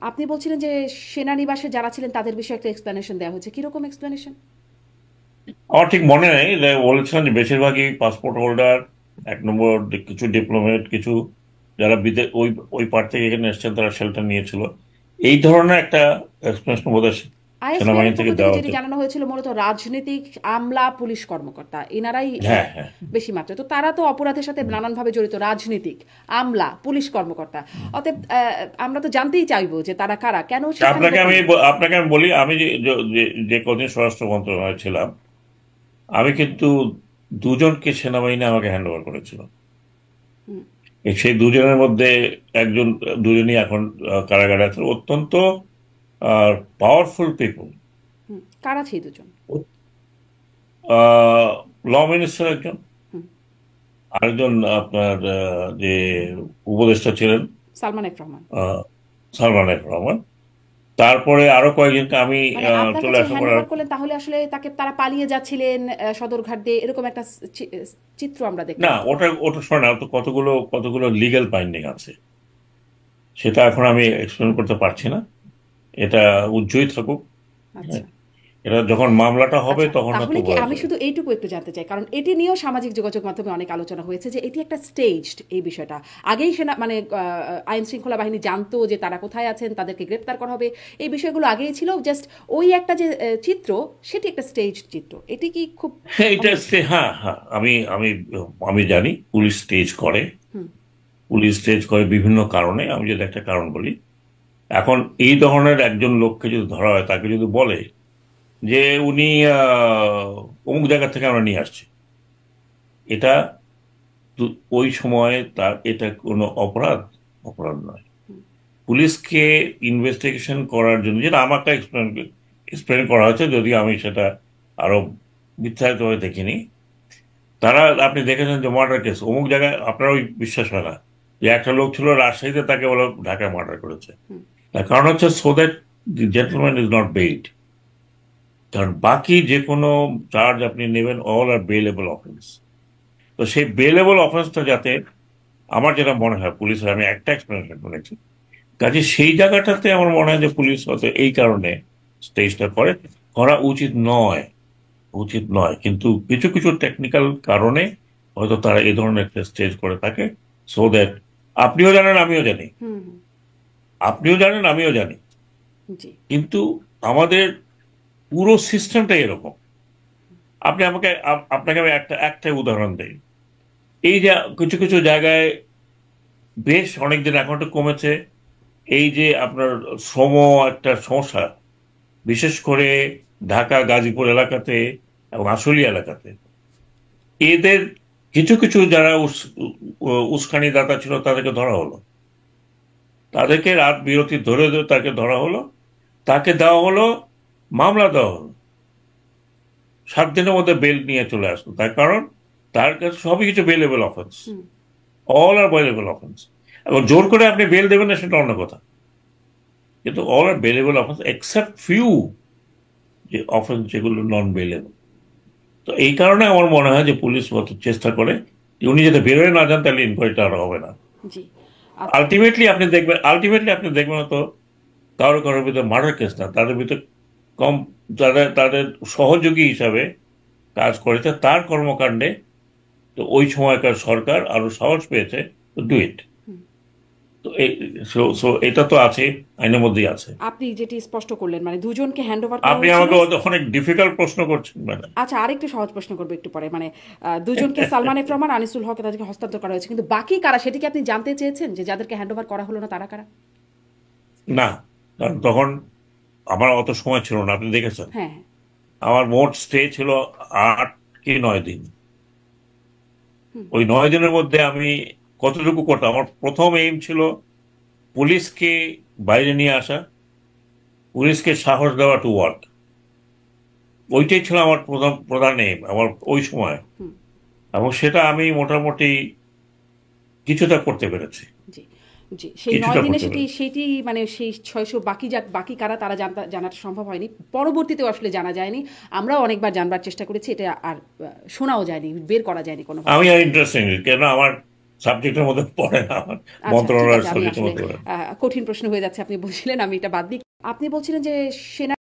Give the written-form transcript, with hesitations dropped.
আপনি বলছিলেন যে সেনানিবাসে যারা ছিলেন তাদের বিষয়ে একটা এক্সপ্লেনেশন দেওয়া হয়েছে, কিরকম এক্সপ্লেনেশন? আমার ঠিক মনে নেই যে বলেছিলেন যে বেশিরভাগই পাসপোর্ট হোল্ডার, এক নম্বর কিছু ডিপ্লোমেট, কিছু যারা ওই ওই পার থেকে এখানে এসেছেন তারা শেল্টার নিয়েছিল, এই ধরনের একটা এক্সপ্লেনেশন বোধহয় আইএসপিআর সেনাবাহিনী এর পক্ষ থেকে থেকে দেওয়া যেটি হতো। জানানো হয়েছিল মূলত রাজনৈতিক আমলা পুলিশ কর্মকর্তা এনারাই হ্যাঁ, হ্যাঁ। বেশি মাত্রায়, তো তারা তো অপরাধের সাথে নানানভাবে জড়িত, রাজনীতিক আমলা পুলিশ কর্মকর্তা। অতএব আমরা তো জানতেই চাইবো যে তারা কারা, কেন সেখানে গোপন রাখছে। আপনাকে আমি বলি, আমি যে কদিন স্বরাষ্ট্র মন্ত্রণালয়ে ছিলাম, আমি কিন্তু দুজনকে সেনাবাহিনী আমাকে হ্যান্ড ওভার করেছিল। সেই দুজনের মধ্যে একজন, দুজনই এখন কারাগারে আছে, অত্যন্ত পাওয়ারফুল পিপল। কারা সেই দুজন? ল মিনিস্টার একজন, আরেকজন আপনার যে উপদেষ্টা ছিলেন, সালমান এফ রহমান। আহ, সালমান এফ রহমান। তারপরে আরো কয়েকজনকে আমি মানে আপনার চলে কাছে আসার হ্যান্ড পরে ওভার করলেন, তাহলে আসলে তাকে তারা পালিয়ে যাচ্ছিলেন সদরঘাট দিয়ে, এরকম একটা চিত্র আমরা না, দেখলাম তো। ওটা ওটা শোনে না, তো কতগুলো কতগুলো লিগ্যাল বাইন্ডিং আছে, সেটা এখন আমি এক্সপ্লেন করতে পারছি না। এটা উজ্জয়ই থাকুক। আচ্ছা। হ্যাঁ, এটা যখন মামলাটা হবে আচ্ছা, তখন হয়তো তাহলে কি বোঝা আমি যাবে। শুধু এইটুকু একটু জানতে চাই, কারণ এটি নিয়েও সামাজিক যোগাযোগ মাধ্যমে অনেক আলোচনা হয়েছে যে এটি একটা স্টেজড এই বিষয়টা। আগেই সেনা মানে আইন শৃঙ্খলা বাহিনী জানতো যে তারা কোথায় আছেন, তাদেরকে গ্রেপ্তার করা হবে, এই বিষয়গুলো আগেই ছিল। জাস্ট ওই একটা যে চিত্র, সেটি একটা স্টেজড চিত্র। এটি কি খুব হ্যাঁ, এটা মানে? হ্যাঁ, হ্যাঁ, আমি আমি আমি জানি পুলিশ স্টেজ করে। পুলিশ স্টেজ করে বিভিন্ন কারণে, আমি যদি একটা কারণ বলি, এখন এই ধরনের একজন লোককে যদি ধরা হয়, তাকে যদি বলে যে উনি অমুক জায়গা থেকে আমরা নিয়ে আসছি, এটা ওই সময়ে তার এটা কোনো অপরাধ, অপরাধ নয়। পুলিশকে ইনভেস্টিগেশন করার জন্য, যেটা আমাকে এক্সপ্লেন করা হয়েছে, যদিও আমি সেটা আরো বিস্তারিতভাবে দেখিনি, তারা, আপনি দেখেছেন যে মার্ডার কেস অমুক জায়গায়, আপনার ওই বিশ্বাস হয় না যে একটা লোক ছিল রাজশাহীতে, তাকে বলে ঢাকায় মার্ডার করেছে। তার কারণ হচ্ছে so that the gentleman is not bathe. কারণ বাকি যে কোনো চার্জ আপনি নেবেন, অল আর বেলেবল অফেন্স। তো সেই বেলেবল অফেন্সটা যাতে, আমার যেটা মনে হয় পুলিশের, আমি একটা এক্সপ্লেনেশন করেছি, কাজে সেই জায়গাটাতে আমার মনে হয় যে পুলিশ হয়তো এই কারণে স্টেজটা করে, করা উচিত নয়, উচিত নয়, কিন্তু কিছু কিছু টেকনিক্যাল কারণে হয়তো তারা এই ধরনের একটা স্টেজ করে থাকে, সো দ্যাট, আপনিও জানেন আমিও জানি, আপনিও জানেন আমিও জানি, জি। কিন্তু আমাদের পুরো সিস্টেমটাই এরকম। আপনাকে আমি একটা উদাহরণ দেই। এই যে কিছু কিছু জায়গায় বেশ অনেকদিন, এখন একটু কমেছে, এই যে আপনার শ্রম একটা সমস্যা, বিশেষ করে ঢাকা গাজীপুর এলাকাতে এবং আশুলিয়া এলাকাতে, এদের কিছু কিছু যারা উস্কানি দাতা ছিল তাদেরকে ধরা হলো, তাদেরকে রাত বিরতি ধরে ধরে তাকে ধরা হলো, তাকে দেওয়া হলো, মামলা দেওয়া হলো, 7 দিনের মধ্যে বেল নিয়ে চলে আসলো। তার কারণ তার কাছে সবই কিছু বেলেবল অফেন্স, অল আর বেলেবল অফেন্স। এবং জোর করে আপনি বেল দেবেন না সেটা অন্য কথা, কিন্তু অল আর বেলেবল অফেন্স এক্সেপ্ট ফিউ যে অফেন্স যেগুলো নন বেলেবল। তো এই কারণে আমার মনে হয় যে পুলিশ অত চেষ্টা করে যে উনি যাতে বেরোয় না যান, তাহলে ইনকোয়ারিটা আর হবে না। জি। আচ্ছা। আলটিমেটলি আপনি দেখবেন তো কারো কারোর ভিতরে মার্ডার কেস না, তাদের ভিতরে কম, তাদের সহযোগী হিসাবে কাজ করেছে তার কর্মকাণ্ডে। তো ওই সময়কার সরকার আরো সাহস পেয়েছে তো ডু ইট। তো এটা তো আছে, আইনের মধ্যেই আছে। আপনি যেটি স্পষ্ট করলেন, মানে দুজনকে হ্যান্ড ওভার করা আপনি হয়েছিল। আমাকে অনেক ডিফিকাল্ট প্রশ্ন করছেন, ম্যাডাম। আচ্ছা, আরেকটু সহজ প্রশ্ন করবো একটু পরে। মানে দুজনকে, সালমান এফ রহমান, আনিসুল হক, তাদেরকে হস্তান্তর করা হয়েছে, কিন্তু বাকি কারা সেটি কি আপনি জানতে চেয়েছেন, যে যাদেরকে হ্যান্ড ওভার করা হলো না তারা কারা? না, কারণ তখন আমার অত সময় ছিল না, আপনি দেখেছেন। হ্যাঁ, হ্যাঁ। আমার মোট স্টে ছিল 8 কি 9 দিন। ওই 9 দিনের মধ্যে আমি কতটুকু করতাম, আমার প্রথম এইম ছিল পুলিশকে বাইরে নিয়ে আসা, পুলিশকে সাহস দেওয়া টু ওয়ার্ক। ওইটাই ছিল আমার প্রধান প্রধান এইম আমার ওই সময়। এবং সেটা আমি মোটামুটি কিছুটা করতে পেরেছি, জি, জি। সেই নয় কিছুটা দিনে করতে সেটি পেরেছি। সেটি মানে সেই 600 বাকি কারা তারা জানাটা সম্ভব হয়নি। পরবর্তীতেও আসলে জানা যায়নি। আমরাও অনেকবার জানবার চেষ্টা করেছি, এটা আর শোনাও যায়নি, বের করা যায়নি কোনোভাবে। আমি আর ইন্টারেস্টিং, কেন আমার সাবজেক্টের মধ্যে পড়ে না, আমার আচ্ছা, ঠিক মন্ত্রণালয়ের আছে, আমি সাবজেক্টের আসলে মধ্যে পড়ে না। কঠিন প্রশ্ন হয়ে যাচ্ছে, আপনি বলছিলেন, আমি এটা বাদ দিই। আপনি বলছিলেন যে সেনা